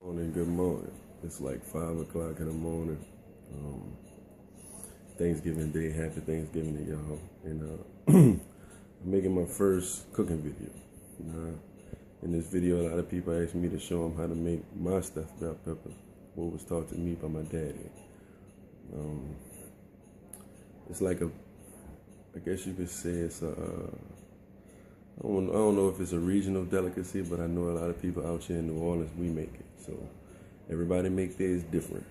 Morning, good morning. It's like 5 o'clock in the morning. Thanksgiving Day, happy Thanksgiving to y'all. And I'm making my first cooking video. Now, in this video, a lot of people asked me to show them how to make my stuffed bell pepper, what was taught to me by my daddy. It's like I guess you could say it's I don't know if it's a regional delicacy, but I know a lot of people out here in New Orleans, we make it. So everybody make theirs different,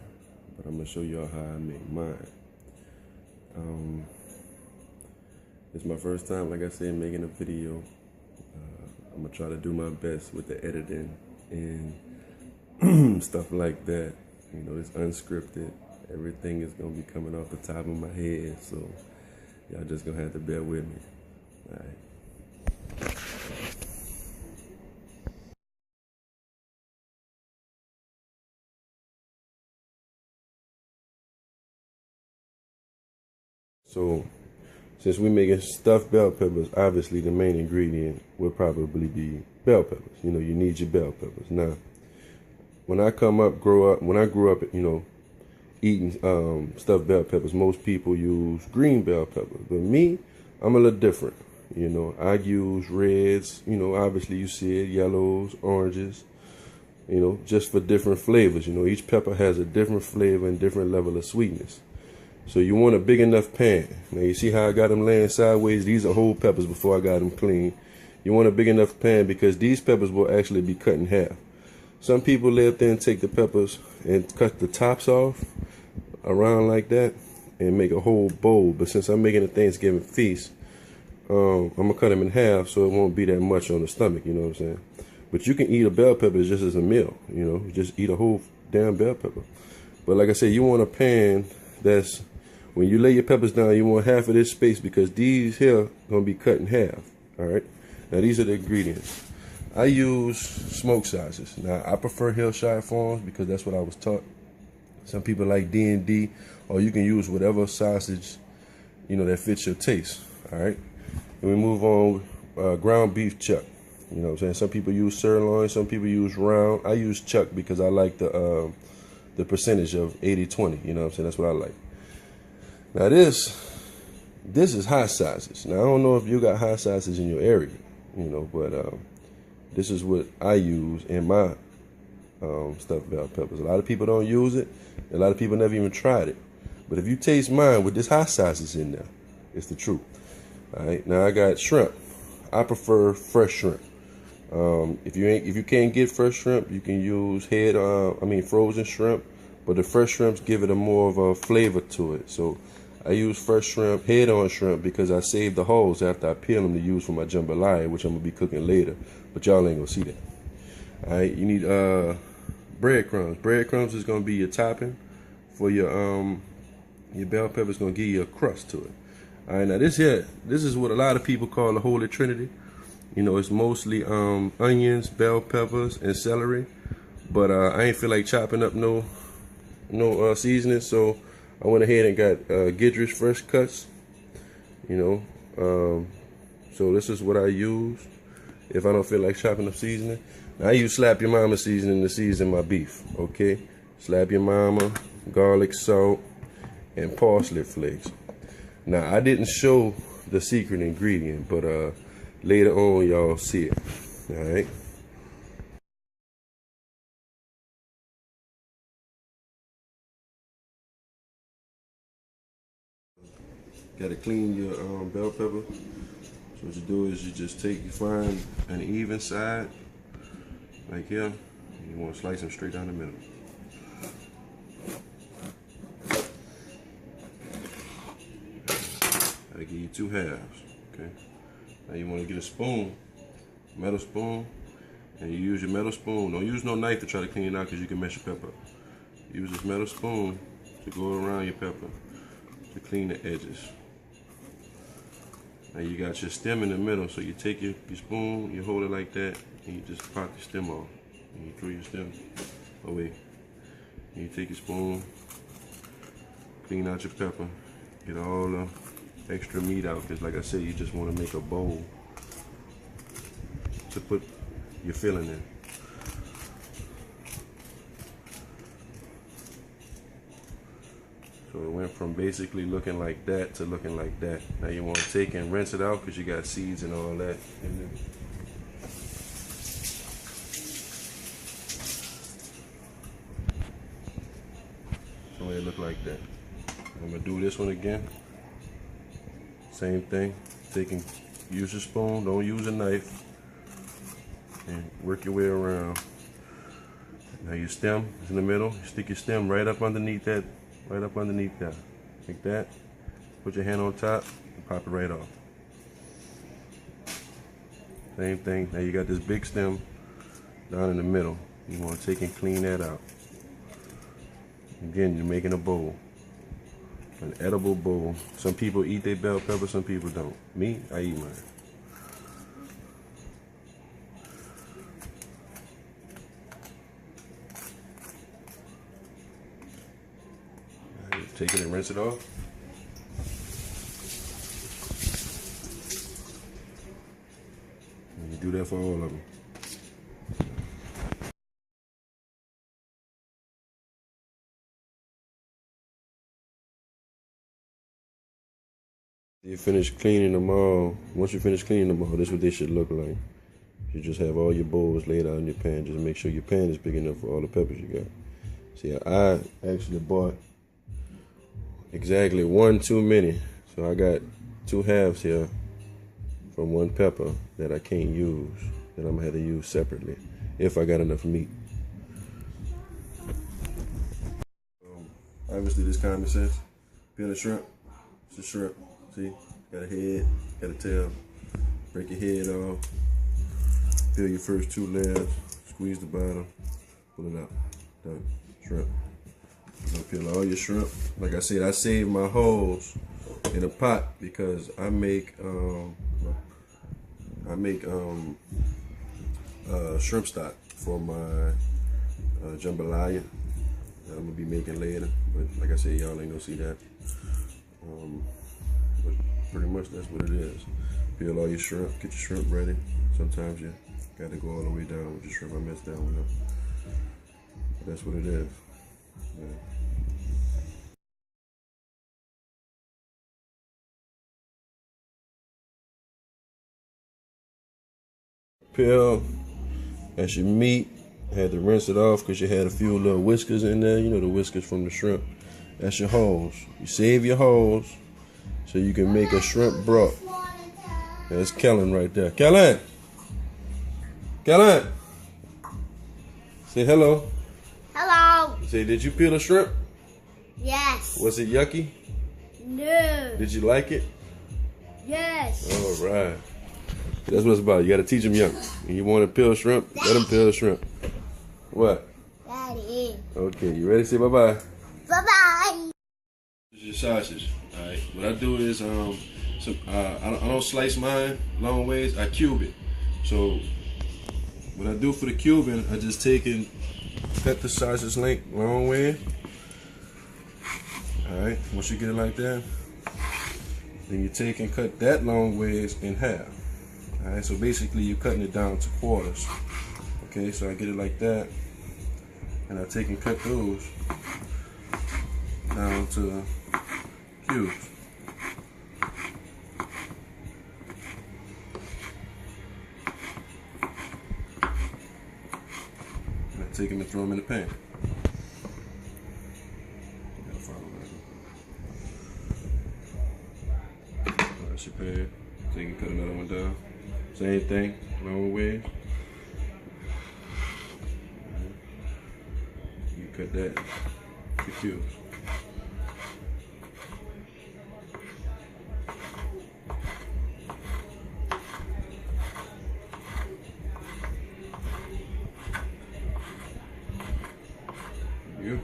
but I'm gonna show y'all how I make mine. It's my first time, like I said, making a video. I'm gonna try to do my best with the editing and stuff like that. You know, it's unscripted. Everything is gonna be coming off the top of my head, so y'all just gonna have to bear with me. All right. So, since we're making stuffed bell peppers, obviously the main ingredient will probably be bell peppers. You know, you need your bell peppers. Now, when I grew up, you know, eating stuffed bell peppers, most people use green bell peppers. But me, I'm a little different. You know, I use reds, you know, obviously you see it, yellows, oranges, you know, just for different flavors. You know, each pepper has a different flavor and different level of sweetness. So you want a big enough pan. Now you see how I got them laying sideways? These are whole peppers before I got them clean. You want a big enough pan because these peppers will actually be cut in half. Some people lay up there and take the peppers and cut the tops off around like that and make a whole bowl. But since I'm making a Thanksgiving feast, I'm gonna cut them in half so it won't be that much on the stomach, you know what I'm saying? But you can eat a bell pepper just as a meal, you know, just eat a whole damn bell pepper. But like I said, you want a pan that's, when you lay your peppers down, you want half of this space because these here gonna be cut in half. All right. Now these are the ingredients. I use smoke sausages. Now I prefer Hillshire Farms because that's what I was taught. Some people like D&D, or you can use whatever sausage, you know, that fits your taste. All right. And we move on. Ground beef chuck. You know what I'm saying? Some people use sirloin. Some people use round. I use chuck because I like the percentage of 80-20. You know what I'm saying? That's what I like. Now this is hot sausage. Now I don't know if you got hot sausage in your area, you know, but this is what I use in my stuffed bell peppers. A lot of people don't use it. A lot of people never even tried it. But if you taste mine with this hot sausage in there, it's the truth. All right. Now I got shrimp. I prefer fresh shrimp. If you can't get fresh shrimp, you can use frozen shrimp. But the fresh shrimps give it a more of a flavor to it. So I use fresh shrimp, head-on shrimp, because I save the hulls after I peel them to use for my jambalaya, which I'm going to be cooking later. But y'all ain't going to see that. All right, you need breadcrumbs. Breadcrumbs is going to be your topping for your bell pepper. Is going to give you a crust to it. All right, now this is what a lot of people call the Holy Trinity. You know, it's mostly onions, bell peppers, and celery. But I ain't feel like chopping up no seasoning, so I went ahead and got Gidrich fresh cuts, you know. So this is what I use if I don't feel like chopping up seasoning. Now, I use Slap Your Mama seasoning to season my beef, okay? Slap Your Mama, garlic, salt, and parsley flakes. Now, I didn't show the secret ingredient, but later on y'all see it, all right? Gotta clean your bell pepper. So what you do is you find an even side, like here. You want to slice them straight down the middle. Gotta give you 2 halves, okay? Now you want to get a spoon, metal spoon, and you use your metal spoon. Don't use no knife to try to clean it out because you can mess your pepper up. Use this metal spoon to go around your pepper to clean the edges. Now you got your stem in the middle, so you take your spoon, you hold it like that, and you just pop the stem off. And you throw your stem away. And you take your spoon, clean out your pepper, get all the extra meat out, because like I said, you just want to make a bowl to put your filling in. So it went from basically looking like that to looking like that. Now you want to take and rinse it out because you got seeds and all that in there. So it look like that. I'm gonna do this one again. Same thing. Use a spoon, don't use a knife, and work your way around. Now your stem is in the middle. You stick your stem right up underneath that, like that. Put your hand on top and pop it right off. Same thing. Now you got this big stem down in the middle. You want to take and clean that out. Again, you're making a bowl. An edible bowl. Some people eat their bell pepper, some people don't. Me, I eat mine. Right, take it and rinse it off. And you do that for all of them. You finish cleaning them all. Once you finish cleaning them all, this is what they should look like. You just have all your bowls laid out in your pan. Just make sure your pan is big enough for all the peppers you got. See, I actually bought exactly one too many. So I got 2 halves here from 1 pepper that I can't use, that I'm gonna have to use separately if I got enough meat. Obviously, this common sense. Peel a shrimp. It's a shrimp. See, got a head, got a tail. Break your head off. Peel your first 2 layers. Squeeze the bottom. Pull it out. Done. Shrimp. You're gonna peel all your shrimp. Like I said, I save my hulls in a pot because I make shrimp stock for my jambalaya that I'm gonna be making later. But like I said, y'all ain't gonna see that. But pretty much that's what it is. Peel all your shrimp, get your shrimp ready. Sometimes you gotta go all the way down with your shrimp. I messed that one up. But that's what it is. Yeah. Peel, that's your meat. Had to rinse it off because you had a few little whiskers in there. You know, the whiskers from the shrimp. That's your hulls. You save your hulls so you can make a shrimp broth. That's Kellen right there. Kellen! Kellen! Say hello. Hello. Say, did you peel a shrimp? Yes. Was it yucky? No. Did you like it? Yes. All right. That's what it's about. You got to teach them young. When you want to peel shrimp, let them peel shrimp. What? Daddy. Okay, you ready to say bye-bye? Bye-bye. This is your sausage. All right. What I do is, I don't slice mine long ways. I cube it. So what I do for the cubing, I just take and cut the sausage length long way. All right. Once you get it like that, then you take and cut that long ways in half. All right. So basically, you're cutting it down to quarters. Okay. So I get it like that, and I take and cut those down to cubes. And I take them and throw them in the pan. That's your pan. Take and cut another one down. Same thing, long way. You cut that to cubes. You.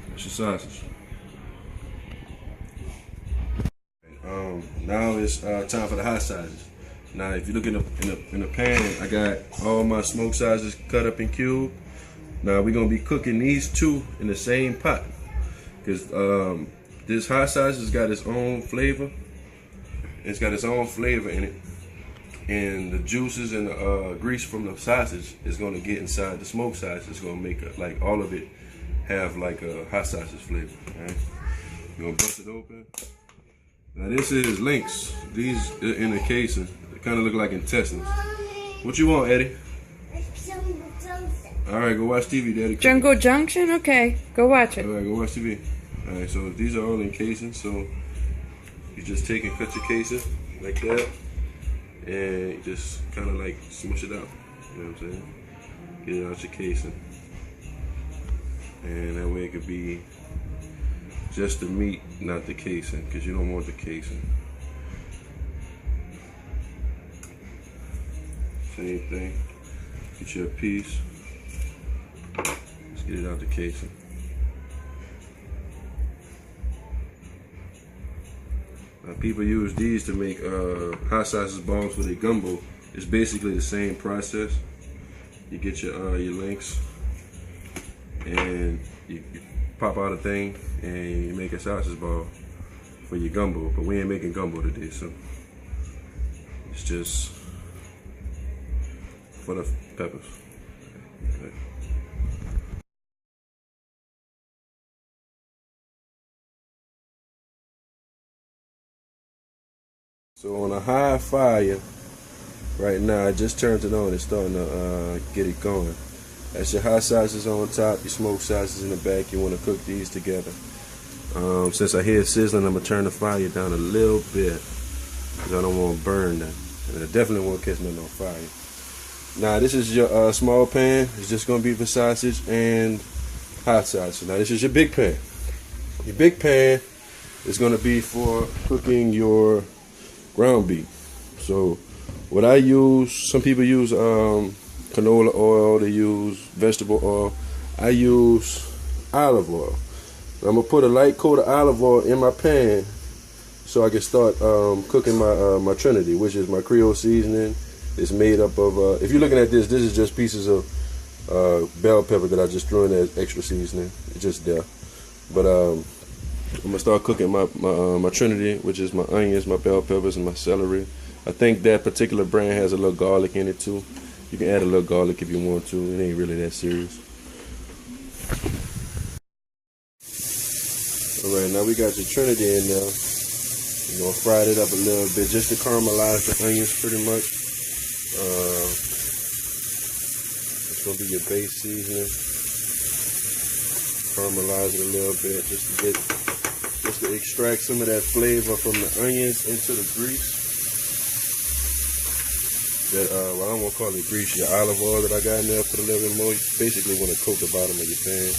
That's your sausage. Now it's time for the hot sausages. Now, if you look in the pan, I got all my smoked sausages cut up in cube. Now we're gonna be cooking these 2 in the same pot because this hot sausage has got its own flavor. It's got its own flavor in it, and the juices and the grease from the sausage is gonna get inside the smoked sausage. It's gonna make like all of it have like a hot sausage flavor. Alright? You're gonna bust it open. Now this is links. These are in the casing. They kind of look like intestines. What you want, Eddie? Alright, go watch TV, Daddy. Jungle Junction? Okay, go watch it. Alright, go watch TV. Alright, so these are all in casing. So you just take and cut your casing like that. And you just kind of like smush it out. You know what I'm saying? Get it out your casing. And that way it could be just the meat, not the casing, because you don't want the casing. Same thing. Get you a piece. Let's get it out the casing. Now, people use these to make hot sausage balls for their gumbo. It's basically the same process. You get your links and you pop out a thing and you make a sausage ball for your gumbo. But we ain't making gumbo today, so it's just for the peppers. Okay. So on a high fire, right now, I just turned it on. It's starting to get it going. That's your hot sausages on top, your smoked sausages in the back. You want to cook these together. Since I hear it sizzling, I'm going to turn the fire down a little bit because I don't want to burn that. And I definitely won't catch nothing on fire. Now, this is your small pan. It's just going to be for sausage and hot sausage. Now, this is your big pan. Your big pan is going to be for cooking your ground beef. So, what I use, some people use canola oil, they use vegetable oil. I use olive oil. I'm going to put a light coat of olive oil in my pan so I can start cooking my Trinity, which is my Creole seasoning. It's made up of, if you're looking at this is just pieces of bell pepper that I just threw in as extra seasoning. It's just there. But I'm going to start cooking my Trinity, which is my onions, my bell peppers, and my celery. I think that particular brand has a little garlic in it too. You can add a little garlic if you want to. It ain't really that serious. Alright, now we got your Trinity in there. You're going to fry it up a little bit just to caramelize the onions pretty much. It's going to be your base seasoning. Caramelize it a little bit just to extract some of that flavor from the onions into the grease. That well, I don't want to call it grease, your olive oil that I got in there. Put a little bit more. You basically want to coat the bottom of your pan.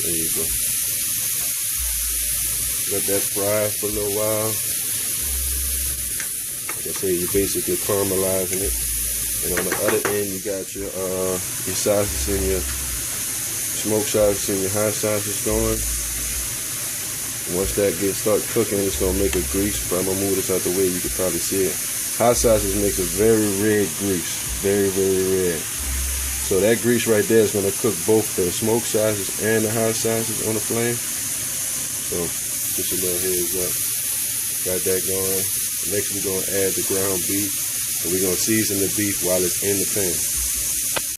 There you go. Let that fry for a little while. Like I say, you're basically caramelizing it. And on the other end, you got your sausages and your smoked sausage and your hot sausage going. Once that start cooking, it's gonna make a grease. But I'm gonna move this out the way. You can probably see it. Hot sausage makes a very red grease, very, very red. So that grease right there is going to cook both the smoked sausage and the hot sausage on the flame. So just a little heads up. Got that going. Next we're going to add the ground beef, and we're going to season the beef while it's in the pan.